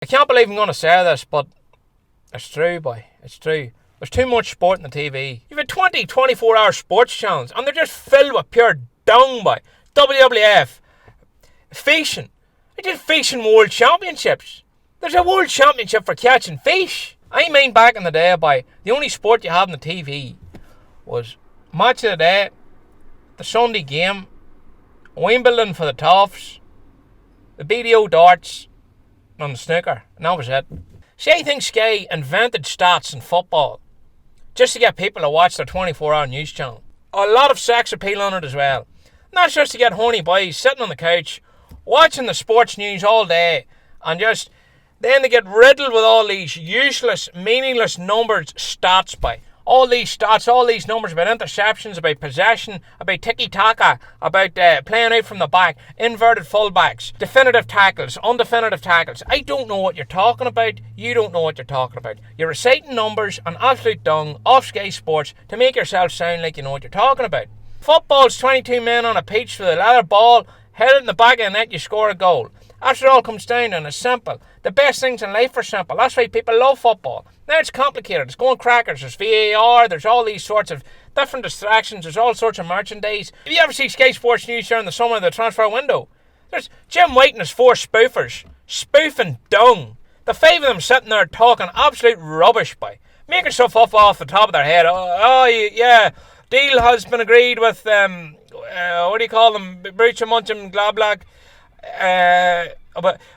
I can't believe I'm going to say this, but it's true, boy. It's true. There's too much sport on the TV. You've had 24-hour sports channels, and they're just filled with pure dung, boy. WWF, fishing. They did fishing world championships. There's a world championship for catching fish. I mean, back in the day, boy, the only sport you had on the TV was Match of the Day, the Sunday Game, Wimbledon for the Toffs, the BDO darts, and the snooker, and that was it. See, I think Sky invented stats in football just to get people to watch their 24-hour news channel. A lot of sex appeal on it as well. Not just to get horny boys sitting on the couch, watching the sports news all day, and just then they get riddled with all these useless, meaningless numbers, stats by. All these stats, all these numbers about interceptions, about possession, about tiki-taka, about playing out from the back, inverted fullbacks, definitive tackles, undefinitive tackles. I don't know what you're talking about. You don't know what you're talking about. You're reciting numbers and absolute dung off Sky Sports to make yourself sound like you know what you're talking about. Football's 22 men on a pitch with a leather ball, held in the back of the net, you score a goal. After it all comes down and it's simple. The best things in life are simple. That's why people love football. Now it's complicated. It's going crackers. There's VAR. There's all these sorts of different distractions. There's all sorts of merchandise. Have you ever seen Sky Sports News during the summer of the transfer window? There's Jim White and his 4 spoofers. Spoofing dung. The 5 of them sitting there talking absolute rubbish by. Making stuff up off the top of their head. Yeah. Deal has been agreed with, what do you call them? Breach Muncham, Glablag.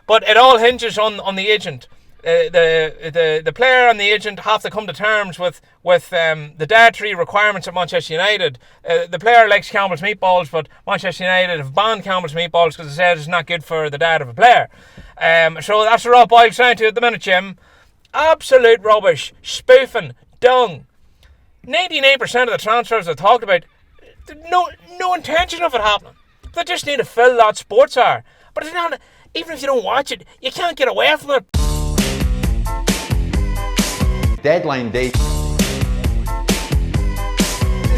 But it all hinges on the agent. The player and the agent have to come to terms with the dietary requirements of Manchester United. The player likes Campbell's meatballs, but Manchester United have banned Campbell's meatballs because it says it's not good for the diet of a player. So that's what it all boils down to at the minute, Jim. Absolute rubbish, spoofing, dung. 99% of the transfers I talked about, no intention of it happening. They just need to fill that sports hour. But it's not, even if you don't watch it, you can't get away from it. Deadline date.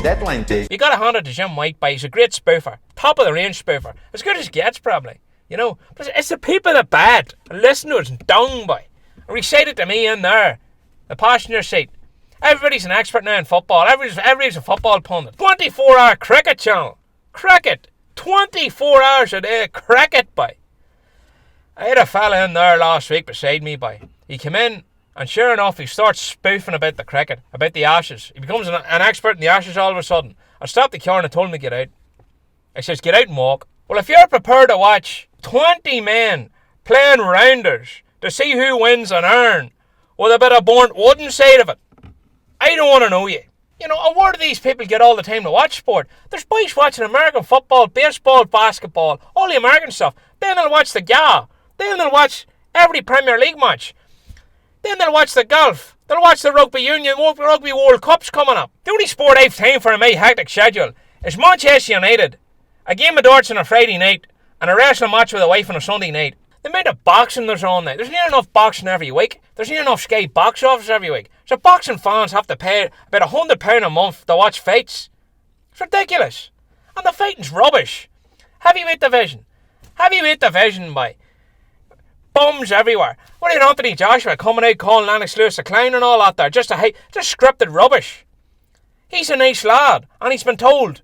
Deadline date. You gotta hand it to Jim White, by. He's a great spoofer. Top of the range spoofer. As good as gets, probably. You know, but it's the people that bad. And listen to it, dung, boy. And recite it to me in there. The passenger seat. Everybody's an expert now in football. Everybody's a football pundit. 24-hour cricket channel. Cricket. 24 hours a day cricket, boy. I had a fella in there last week beside me, boy. He came in, and sure enough, he starts spoofing about the cricket, about the Ashes. He becomes an expert in the Ashes all of a sudden. I stopped the car and I told him to get out. I says, get out and walk. Well, if you're prepared to watch 20 men playing rounders to see who wins and earn with a bit of burnt wood inside of it, I don't want to know you. You know, and where do these people get all the time to watch sport? There's boys watching American football, baseball, basketball, all the American stuff. Then they'll watch the GA. Then they'll watch every Premier League match. Then they'll watch the golf. They'll watch the Rugby Union, Rugby World Cups coming up. The only sport I've time for in my hectic schedule is Manchester United, a game of darts on a Friday night, and a wrestling match with a wife on a Sunday night. The amount of boxing there's on there. There's not enough boxing every week. There's not enough Sky box office every week. So boxing fans have to pay about £100 a month to watch fights. It's ridiculous. And the fighting's rubbish. Heavyweight division, boy. Bums everywhere. What about Anthony Joshua coming out calling Lennox Lewis a clown and all that there? Just scripted rubbish. He's a nice lad, and he's been told,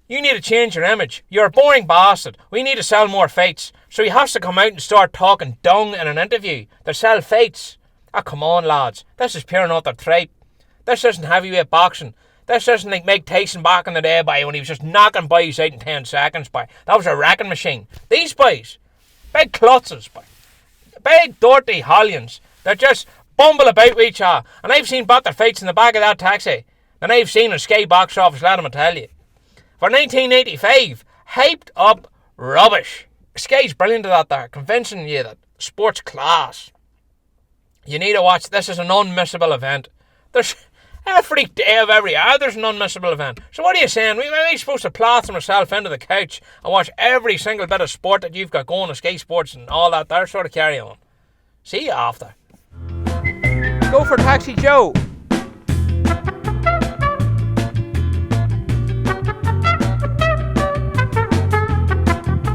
you need to change your image. You're a boring bastard. We need to sell more fights. So he has to come out and start talking dung in an interview. They sell fights. Ah, come on, lads. This is pure and utter tripe. This isn't heavyweight boxing. This isn't like Mike Tyson back in the day, boy, when he was just knocking boys out in 10 seconds, boy. That was a wrecking machine. These boys, big klutzes, boy. Big dirty hallions. They're just bumble about with each other. And I've seen better fights in the back of that taxi than I've seen in Sky box office, let me tell you. For 1985, hyped up rubbish. Sky's brilliant at that there, convincing you that sports class. You need to watch. This is an unmissable event. There's every day of every hour there's an unmissable event. So what are you saying? Am I supposed to plaster myself into the couch and watch every single bit of sport that you've got going on Sky Sports and all that there sort of carry on? See you after. Go for TaxiJo.